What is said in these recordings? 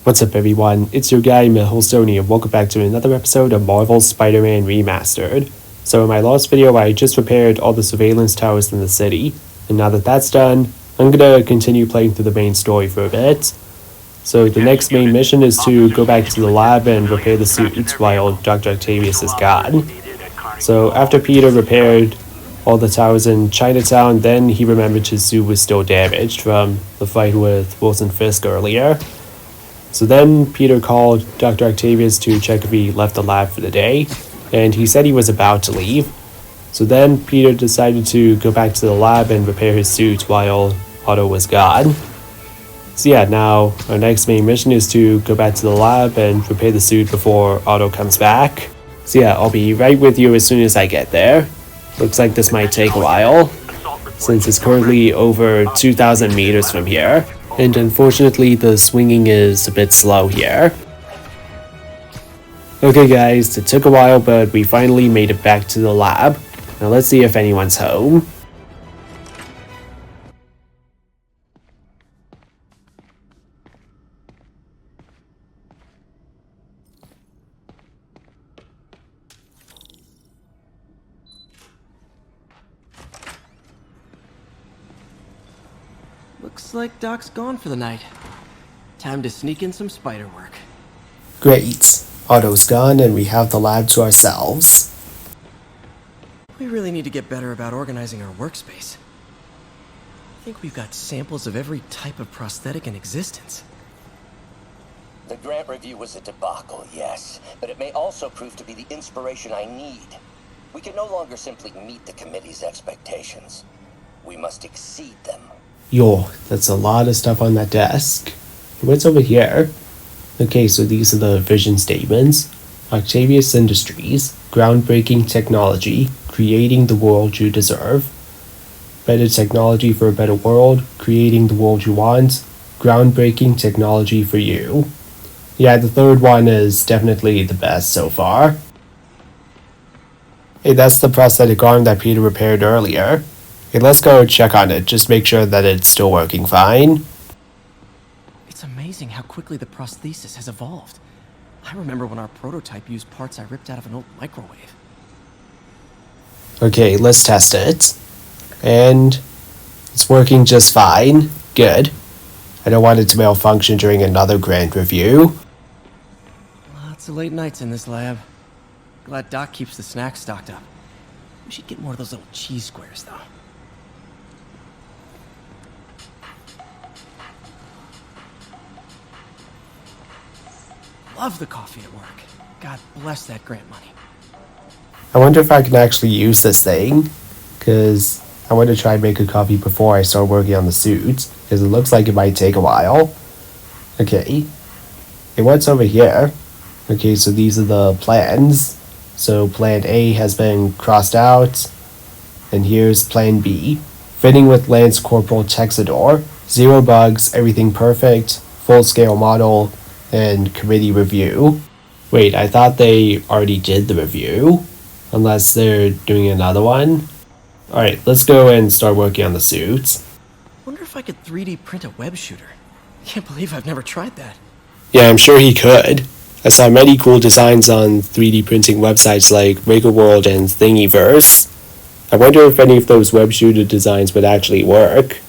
What's up everyone, it's your guy Milestone and welcome back to another episode of Marvel's Spider-Man Remastered. So in my last video I just repaired all the surveillance towers in the city, and now that that's done, I'm gonna continue playing through the main story for a bit. So the next main mission is to go back to the lab and repair the suits while Dr. Octavius is gone. So after Peter repaired all the towers in Chinatown, then he remembered his suit was still damaged from the fight with Wilson Fisk earlier. So then Peter called Dr. Octavius to check if he left the lab for the day, and he said he was about to leave. So then Peter decided to go back to the lab and repair his suit while Otto was gone. So yeah, now our next main mission is to go back to the lab and repair the suit before Otto comes back. So yeah, I'll be right with you as soon as I get there. Looks like this might take a while, since it's currently over 2,000 meters from here. And unfortunately the swinging is a bit slow here. Okay guys, it took a while but we finally made it back to the lab. Now let's see if anyone's home. Looks like Doc's gone for the night. Time to sneak in some spider work. Great. Otto's gone and we have the lab to ourselves. We really need to get better about organizing our workspace. I think we've got samples of every type of prosthetic in existence. The grant review was a debacle, yes, but it may also prove to be the inspiration I need. We can no longer simply meet the committee's expectations. We must exceed them. Yo, that's a lot of stuff on that desk. What's over here? Okay, so these are the vision statements. Octavius Industries, groundbreaking technology, creating the world you deserve. Better technology for a better world, creating the world you want, groundbreaking technology for you. Yeah, the third one is definitely the best so far. Hey, that's the prosthetic arm that Peter repaired earlier. Okay, let's go check on it, just make sure that it's still working fine. It's amazing how quickly the prosthesis has evolved. I remember when our prototype used parts I ripped out of an old microwave. Okay, let's test it. And it's working just fine. Good. I don't want it to malfunction during another grant review. Lots of late nights in this lab. Glad Doc keeps the snacks stocked up. We should get more of those little cheese squares, though. Love the coffee at work. God bless that grant money. I wonder if I can actually use this thing, because I want to try and make a coffee before I start working on the suit, because it looks like it might take a while. Okay. Hey, what's over here? Okay, so these are the plans. So plan A has been crossed out, and here's plan B. Fitting with Lance Corporal Texador. 0 bugs, everything perfect, full-scale model, and committee review. Wait, I thought they already did the review, unless they're doing another one. Alright, let's go and start working on the suits. Wonder if I could 3D print a web shooter. Can't believe I've never tried that. Yeah, I'm sure he could. I saw many cool designs on 3D printing websites like Maker World and Thingiverse. I wonder if any of those web shooter designs would actually work.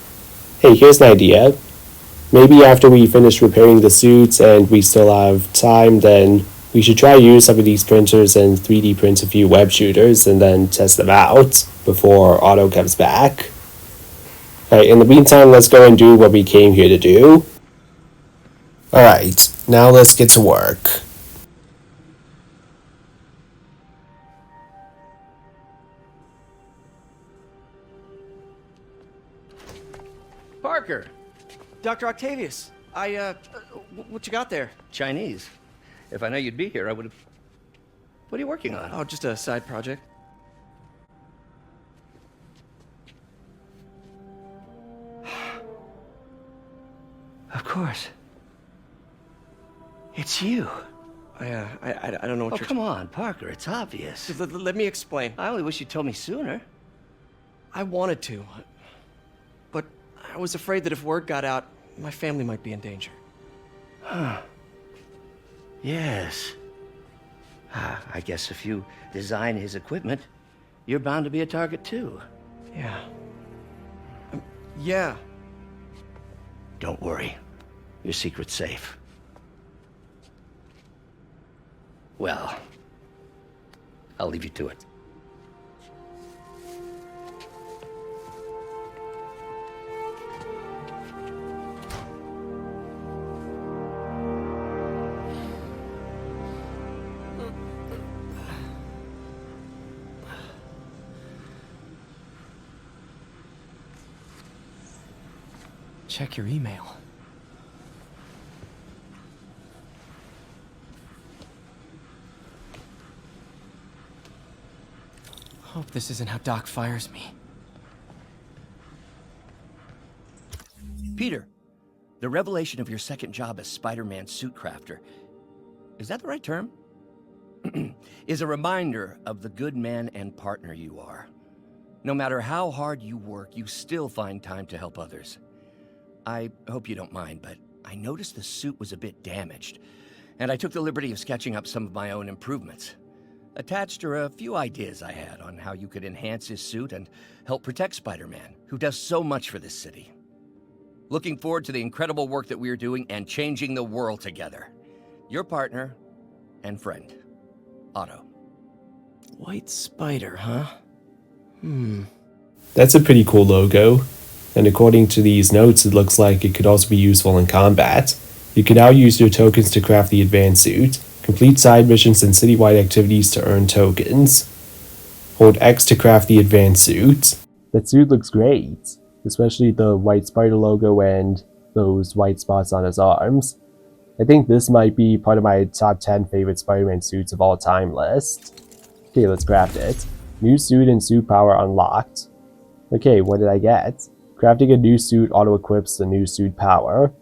Hey, here's an idea. Maybe after we finish repairing the suits and we still have time, then we should try use some of these printers and 3D print a few web shooters and then test them out before Otto comes back. Alright, in the meantime, let's go and do what we came here to do. Alright, now let's get to work. Parker! Dr. Octavius, what you got there? Chinese. If I know you'd be here, I would have... What are you working on? Oh, just a side project. Of course. It's you. I don't know what Oh, you're... come on, Parker, it's obvious. Let me explain. I only wish you'd told me sooner. I wanted to, but I was afraid that if word got out, my family might be in danger. Yes. I guess if you design his equipment, you're bound to be a target too. Yeah. Yeah. Don't worry. Your secret's safe. Well, I'll leave you to it. Check your email. Hope this isn't how Doc fires me. Peter, the revelation of your second job as Spider-Man suit crafter, is that the right term? Is a reminder of the good man and partner you are. No matter how hard you work, you still find time to help others. I hope you don't mind, but I noticed the suit was a bit damaged, and I took the liberty of sketching up some of my own improvements. Attached are a few ideas I had on how you could enhance his suit and help protect Spider-Man, who does so much for this city. Looking forward to the incredible work that we're doing and changing the world together. Your partner and friend, Otto. White Spider, huh? That's a pretty cool logo, and according to these notes, it looks like it could also be useful in combat. You can now use your tokens to craft the advanced suit, complete side missions and citywide activities to earn tokens. Hold X to craft the advanced suit. That suit looks great, especially the White Spider logo and those white spots on his arms. I think this might be part of my top 10 favorite Spider-Man suits of all time list. Okay, let's craft it. New suit and suit power unlocked. Okay, what did I get? Crafting a new suit auto-equips the new suit power.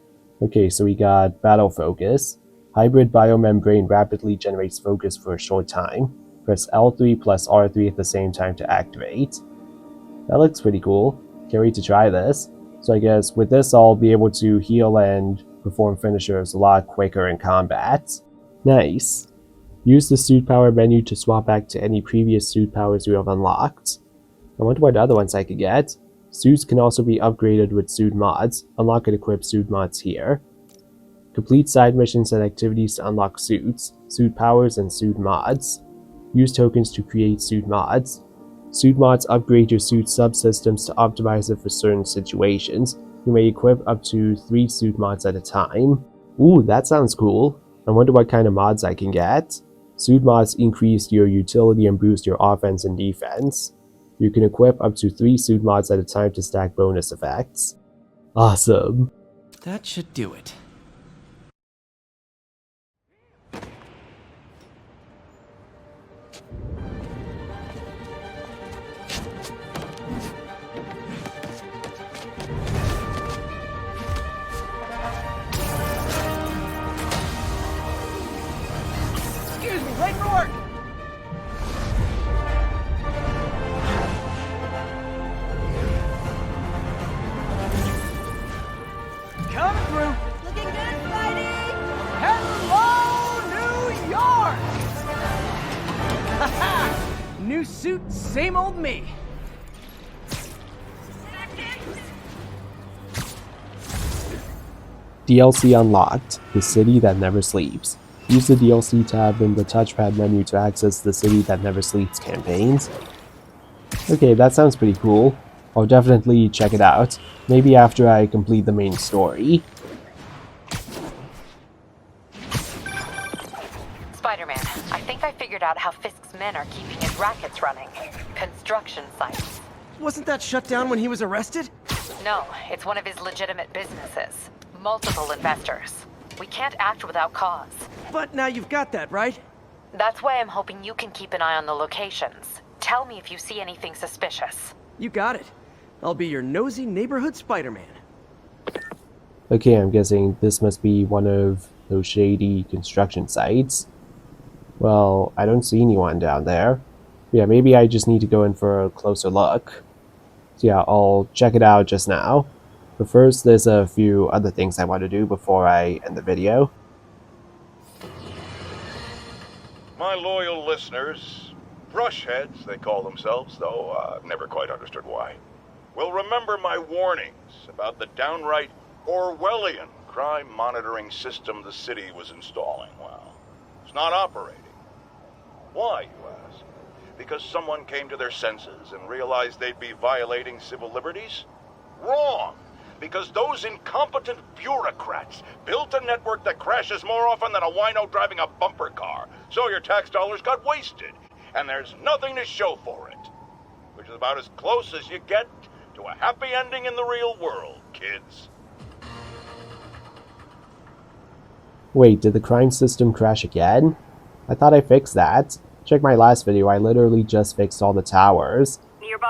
Okay, so we got Battle Focus. Hybrid biomembrane rapidly generates focus for a short time. Press L3 plus R3 at the same time to activate. That looks pretty cool. Can't wait to try this. So I guess with this I'll be able to heal and perform finishers a lot quicker in combat. Nice. Use the suit power menu to swap back to any previous suit powers you have unlocked. I wonder what other ones I could get. Suits can also be upgraded with suit mods. Unlock and equip suit mods here. Complete side missions and activities to unlock suits, suit powers, and suit mods. Use tokens to create suit mods. Suit mods upgrade your suit subsystems to optimize it for certain situations. You may equip up to 3 suit mods at a time. Ooh, that sounds cool. I wonder what kind of mods I can get. Suit mods increase your utility and boost your offense and defense. You can equip up to 3 suit mods at a time to stack bonus effects. Awesome. That should do it. Excuse me, late for work! Coming through! Looking good, Spidey! Hello, New York! Haha! New suit, same old me. DLC unlocked, the city that never sleeps. Use the DLC tab in the touchpad menu to access the City That Never Sleeps campaigns. Okay, that sounds pretty cool. I'll definitely check it out, maybe after I complete the main story. Spider-Man, I think I figured out how Fisk's men are keeping his rackets running. Construction sites. Wasn't that shut down when he was arrested? No, it's one of his legitimate businesses. Multiple investors. We can't act without cause. But now you've got that, right? That's why I'm hoping you can keep an eye on the locations. Tell me if you see anything suspicious. You got it. I'll be your nosy neighborhood Spider-Man. Okay, I'm guessing this must be one of those shady construction sites. Well, I don't see anyone down there. Yeah, maybe I just need to go in for a closer look. So yeah, I'll check it out just now. But first, there's a few other things I want to do before I end the video. My loyal listeners, brushheads they call themselves, though I've never quite understood why, will remember my warnings about the downright Orwellian crime monitoring system the city was installing. Well, it's not operating. Why, you ask? Because someone came to their senses and realized they'd be violating civil liberties? Wrong! Because those incompetent bureaucrats built a network that crashes more often than a wino driving a bumper car. So your tax dollars got wasted, and there's nothing to show for it. Which is about as close as you get to a happy ending in the real world, kids. Wait, did the crime system crash again? I thought I fixed that. Check my last video, I literally just fixed all the towers.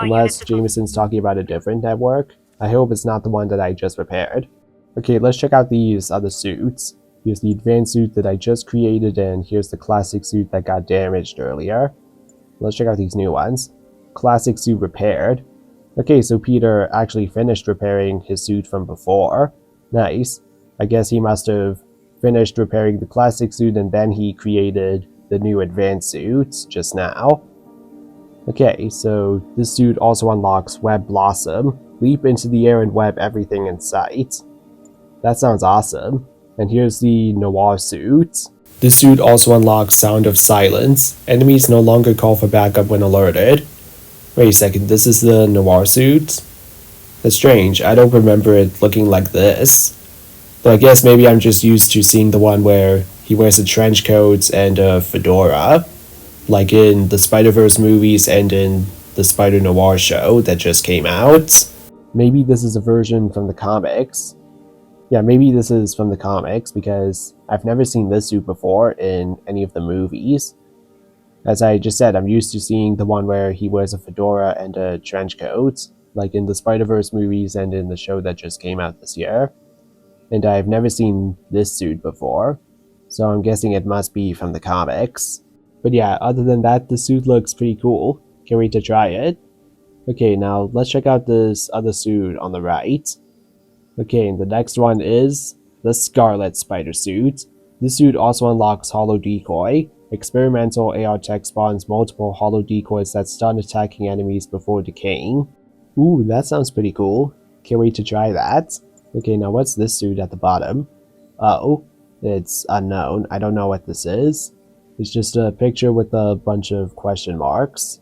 Unless Jameson's talking about a different network. I hope it's not the one that I just repaired. Okay, let's check out these other suits. Here's the advanced suit that I just created, and here's the classic suit that got damaged earlier. Let's check out these new ones. Classic suit repaired. Okay, so Peter actually finished repairing his suit from before. Nice. I guess he must have finished repairing the classic suit and then he created the new advanced suit just now. Okay, so this suit also unlocks Web Blossom. Leap into the air and web everything in sight. That sounds awesome. And here's the Noir suit. This suit also unlocks Sound of Silence. Enemies no longer call for backup when alerted. Wait a second, this is the Noir suit? That's strange, I don't remember it looking like this. But I guess maybe I'm just used to seeing the one where he wears a trench coat and a fedora. Like in the Spider-Verse movies and in the Spider-Noir show that just came out. Maybe this is a version from the comics. Yeah, maybe this is from the comics because I've never seen this suit before in any of the movies. As I just said, I'm used to seeing the one where he wears a fedora and a trench coat, like in the Spider-Verse movies and in the show that just came out this year. And I've never seen this suit before, so I'm guessing it must be from the comics. But yeah, other than that, the suit looks pretty cool. Can't wait to try it. Okay, now let's check out this other suit on the right. Okay, and the next one is the Scarlet Spider suit. This suit also unlocks Holo Decoy. Experimental AR tech spawns multiple holo decoys that stun attacking enemies before decaying. Ooh, that sounds pretty cool. Can't wait to try that. Okay, now what's this suit at the bottom? Oh, it's unknown. I don't know what this is. It's just a picture with a bunch of question marks.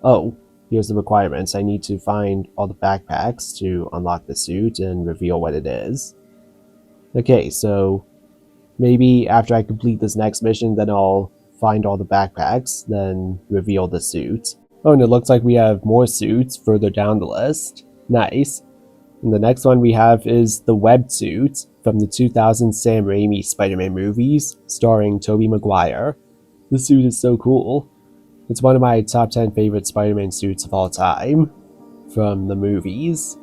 Oh, here's the requirements. I need to find all the backpacks to unlock the suit and reveal what it is. Okay, so maybe after I complete this next mission, then I'll find all the backpacks, then reveal the suit. Oh, and it looks like we have more suits further down the list. Nice. And the next one we have is the Web suit from the 2000 Sam Raimi Spider-Man movies, starring Tobey Maguire. This suit is so cool. It's one of my top 10 favorite Spider-Man suits of all time, from the movies.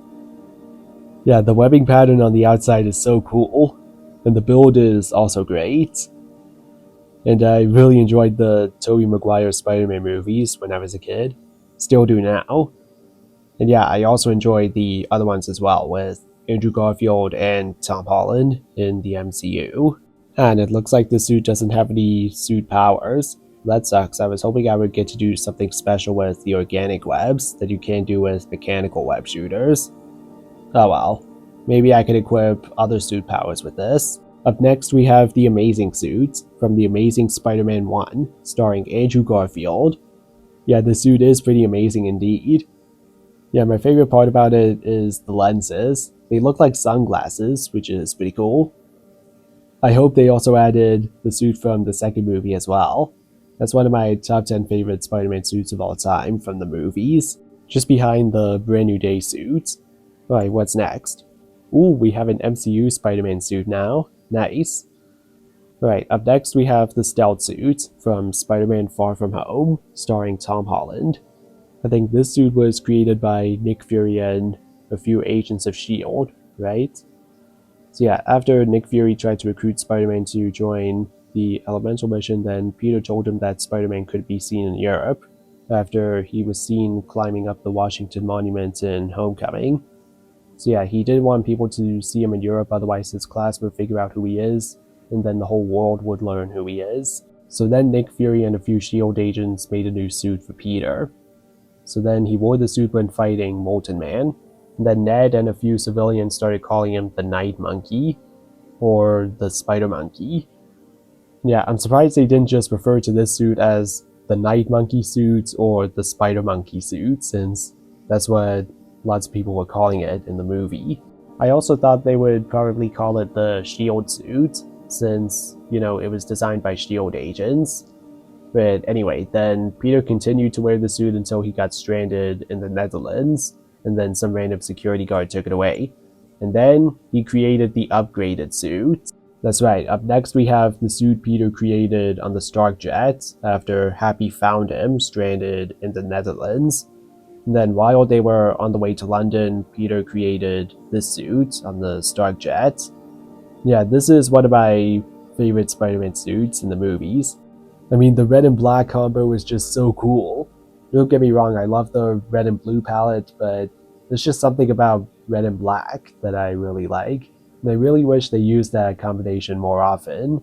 Yeah, the webbing pattern on the outside is so cool, and the build is also great. And I really enjoyed the Tobey Maguire Spider-Man movies when I was a kid. Still do now. And yeah, I also enjoy the other ones as well, with Andrew Garfield and Tom Holland in the MCU. And it looks like the suit doesn't have any suit powers. That sucks. I was hoping I would get to do something special with the organic webs that you can't do with mechanical web shooters. Oh well. Maybe I could equip other suit powers with this. Up next we have the Amazing suit from The Amazing Spider-Man 1, starring Andrew Garfield. Yeah, the suit is pretty amazing indeed. Yeah, my favorite part about it is the lenses. They look like sunglasses, which is pretty cool. I hope they also added the suit from the second movie as well. That's one of my top 10 favorite Spider-Man suits of all time from the movies, just behind the Brand New Day suit. Alright, what's next? Ooh, we have an MCU Spider-Man suit now. Nice. Alright, up next we have the Stealth suit from Spider-Man Far From Home, starring Tom Holland. I think this suit was created by Nick Fury and a few agents of S.H.I.E.L.D., right? So yeah, after Nick Fury tried to recruit Spider-Man to join the Elemental mission, then Peter told him that Spider-Man could be seen in Europe, after he was seen climbing up the Washington Monument in Homecoming. So yeah, he didn't want people to see him in Europe, otherwise his class would figure out who he is, and then the whole world would learn who he is. So then Nick Fury and a few S.H.I.E.L.D. agents made a new suit for Peter. So then he wore the suit when fighting Molten Man. And then Ned and a few civilians started calling him the Night Monkey, or the Spider Monkey. Yeah, I'm surprised they didn't just refer to this suit as the Night Monkey suit or the Spider Monkey suit, since that's what lots of people were calling it in the movie. I also thought they would probably call it the S.H.I.E.L.D. suit, since, it was designed by S.H.I.E.L.D. agents. But anyway, then Peter continued to wear the suit until he got stranded in the Netherlands, and then some random security guard took it away. And then he created the upgraded suit. That's right, up next we have the suit Peter created on the Stark jet after Happy found him stranded in the Netherlands. And then while they were on the way to London, Peter created this suit on the Stark jet. Yeah, this is one of my favorite Spider-Man suits in the movies. I mean, the red and black combo is just so cool. Don't get me wrong, I love the red and blue palette, but there's just something about red and black that I really like. And I really wish they used that combination more often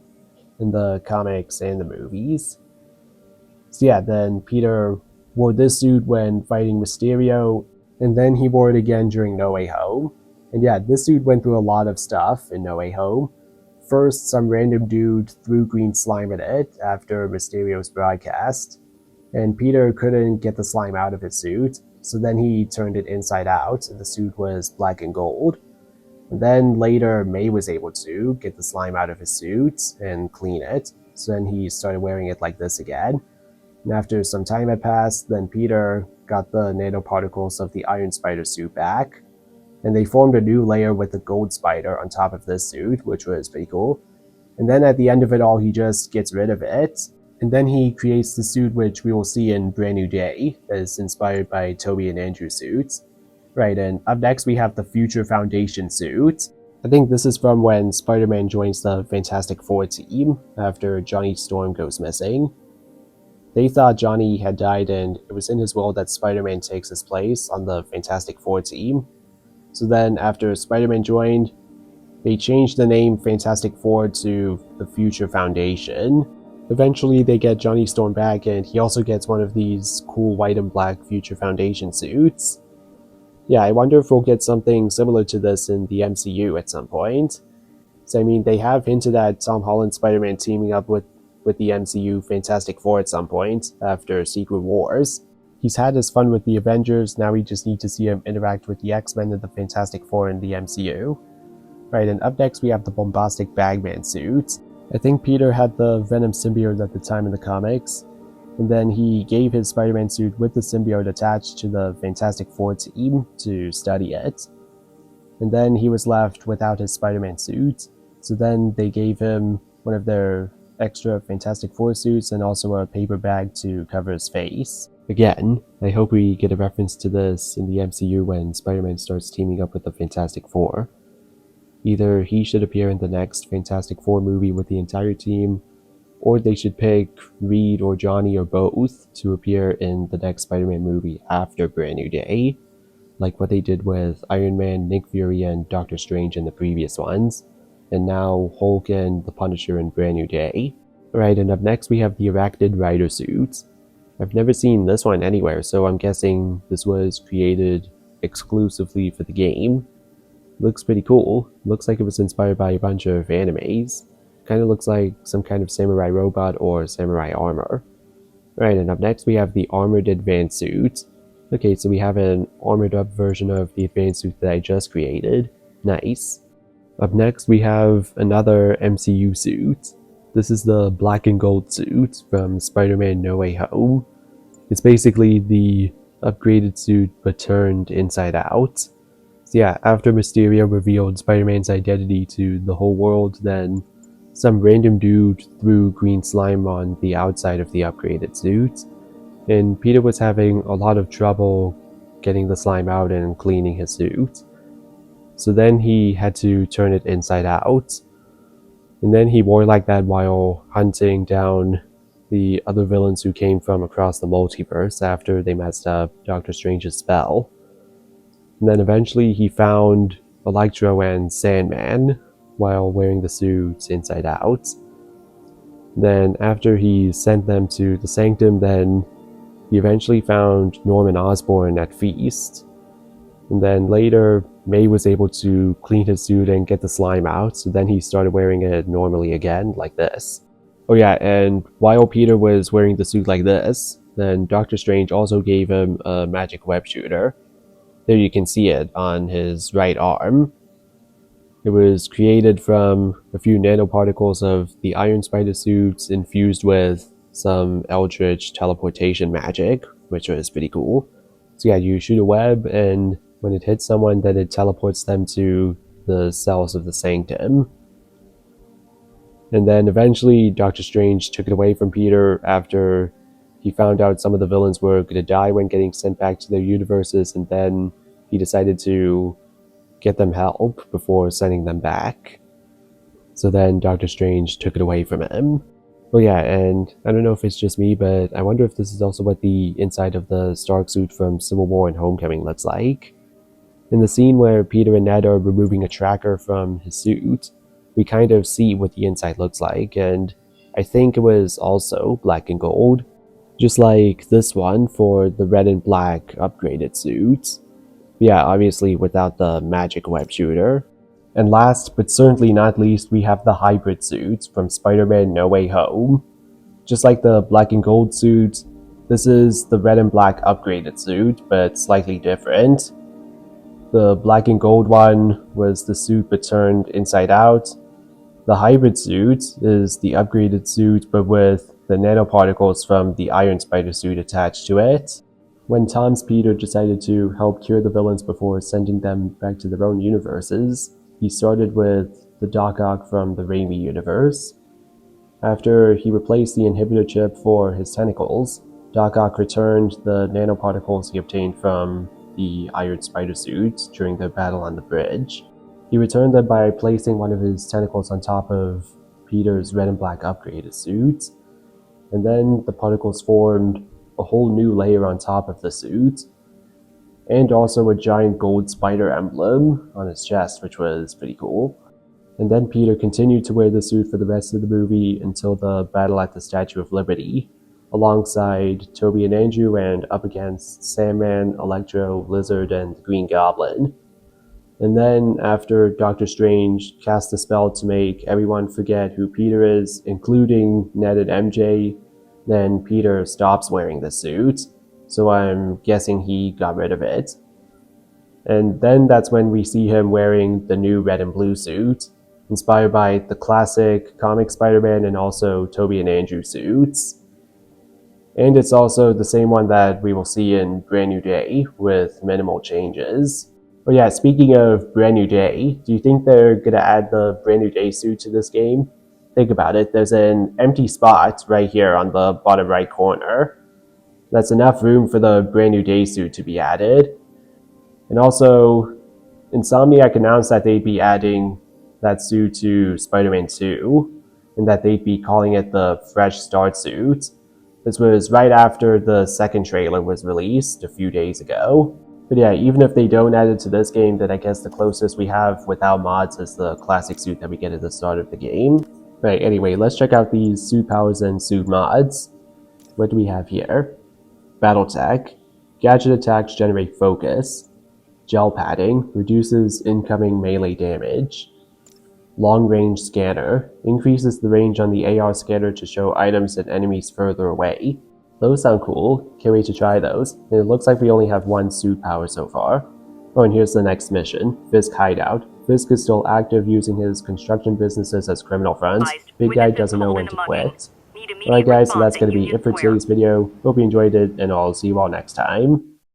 in the comics and the movies. So yeah, then Peter wore this suit when fighting Mysterio, and then he wore it again during No Way Home. And yeah, this suit went through a lot of stuff in No Way Home. First, some random dude threw green slime at it after Mysterio's broadcast, and Peter couldn't get the slime out of his suit, so then he turned it inside out, and the suit was black and gold. And then later, May was able to get the slime out of his suit and clean it, so then he started wearing it like this again. And after some time had passed, then Peter got the nanoparticles of the Iron Spider suit back, and they formed a new layer with the Gold Spider on top of this suit, which was pretty cool. And then at the end of it all, he just gets rid of it, and then he creates the suit which we will see in Brand New Day, that is inspired by Toby and Andrew's suits. Right, and up next we have the Future Foundation suit. I think this is from when Spider-Man joins the Fantastic Four team after Johnny Storm goes missing. They thought Johnny had died, and it was in his will that Spider-Man takes his place on the Fantastic Four team. So then, after Spider-Man joined, they changed the name Fantastic Four to the Future Foundation. Eventually, they get Johnny Storm back, and he also gets one of these cool white and black Future Foundation suits. Yeah, I wonder if we'll get something similar to this in the MCU at some point. So, I mean, they have hinted at Tom Holland's Spider-Man teaming up with the MCU Fantastic Four at some point after Secret Wars. He's had his fun with the Avengers, now we just need to see him interact with the X-Men and the Fantastic Four in the MCU. Right, and up next we have the bombastic Bagman suit. I think Peter had the Venom symbiote at the time in the comics, and then he gave his Spider-Man suit with the symbiote attached to the Fantastic Four team to study it. And then he was left without his Spider-Man suit, so then they gave him one of their extra Fantastic Four suits and also a paper bag to cover his face. Again, I hope we get a reference to this in the MCU when Spider-Man starts teaming up with the Fantastic Four. Either he should appear in the next Fantastic Four movie with the entire team, or they should pick Reed or Johnny or both to appear in the next Spider-Man movie after Brand New Day, like what they did with Iron Man, Nick Fury, and Doctor Strange in the previous ones, and now Hulk and the Punisher in Brand New Day. Right, and up next we have the Arachnid Rider suit. I've never seen this one anywhere, so I'm guessing this was created exclusively for the game. Looks pretty cool. Looks like it was inspired by a bunch of animes. Kinda looks like some kind of samurai robot or samurai armor. Right, and up next we have the Armored Advanced suit. Okay, so we have an armored up version of the advanced suit that I just created. Nice. Up next we have another MCU suit. This is the black and gold suit from Spider-Man No Way Home. It's basically the upgraded suit but turned inside out. So yeah, after Mysterio revealed Spider-Man's identity to the whole world, then some random dude threw green slime on the outside of the upgraded suit, and Peter was having a lot of trouble getting the slime out and cleaning his suit. So then he had to turn it inside out, and then he wore like that while hunting down the other villains who came from across the multiverse after they messed up Doctor Strange's spell. And then eventually he found Electro and Sandman while wearing the suit inside out. Then after he sent them to the Sanctum, then he eventually found Norman Osborn at Feast. And then later, May was able to clean his suit and get the slime out, so then he started wearing it normally again, like this. Oh yeah, and while Peter was wearing the suit like this, then Doctor Strange also gave him a magic web shooter. There you can see it on his right arm. It was created from a few nanoparticles of the Iron Spider suits infused with some Eldritch teleportation magic, which was pretty cool. So yeah, you shoot a web, and when it hits someone, then it teleports them to the cells of the Sanctum. And then eventually Doctor Strange took it away from Peter after he found out some of the villains were going to die when getting sent back to their universes, and then he decided to get them help before sending them back. So then Doctor Strange took it away from him. Oh yeah, and I don't know if it's just me, but I wonder if this is also what the inside of the Stark suit from Civil War and Homecoming looks like. In the scene where Peter and Ned are removing a tracker from his suit, we kind of see what the inside looks like, and I think it was also black and gold, just like this one for the red and black upgraded suit. Yeah, obviously without the magic web shooter. And last, but certainly not least, we have the hybrid suit from Spider-Man No Way Home. Just like the black and gold suit, this is the red and black upgraded suit, but slightly different. The black and gold one was the suit but turned inside out. The hybrid suit is the upgraded suit but with the nanoparticles from the Iron Spider suit attached to it. When Tom's Peter decided to help cure the villains before sending them back to their own universes, he started with the Doc Ock from the Raimi universe. After he replaced the inhibitor chip for his tentacles, Doc Ock returned the nanoparticles he obtained from the Iron Spider suit during their battle on the bridge. He returned them by placing one of his tentacles on top of Peter's red and black upgraded suit, and then the particles formed a whole new layer on top of the suit, and also a giant gold spider emblem on his chest, which was pretty cool. And then Peter continued to wear the suit for the rest of the movie until the battle at the Statue of Liberty, alongside Toby and Andrew and up against Sandman, Electro, Lizard, and the Green Goblin. And then after Doctor Strange cast a spell to make everyone forget who Peter is, including Ned and MJ, then Peter stops wearing the suit, so I'm guessing he got rid of it. And then that's when we see him wearing the new red and blue suit, inspired by the classic comic Spider-Man and also Toby and Andrew suits. And it's also the same one that we will see in Brand New Day, with minimal changes. Oh yeah, speaking of Brand New Day, do you think they're gonna add the Brand New Day suit to this game? Think about it, there's an empty spot right here on the bottom right corner. That's enough room for the Brand New Day suit to be added. And also, Insomniac announced that they'd be adding that suit to Spider-Man 2, and that they'd be calling it the Fresh Start suit. This was right after the second trailer was released a few days ago. But yeah, even if they don't add it to this game, then I guess the closest we have without mods is the classic suit that we get at the start of the game. Right, anyway, let's check out these suit powers and suit mods. What do we have here? Battle Tech. Gadget attacks generate focus. Gel padding reduces incoming melee damage. Long range scanner increases the range on the AR scanner to show items and enemies further away. Those sound cool, can't wait to try those. And it looks like we only have one suit power so far. Oh, and here's the next mission, Fisk Hideout. Fisk is still active using his construction businesses as criminal fronts. Big guy doesn't know when to quit. Alright guys, so that's going to be it for today's video. Hope you enjoyed it, and I'll see you all next time.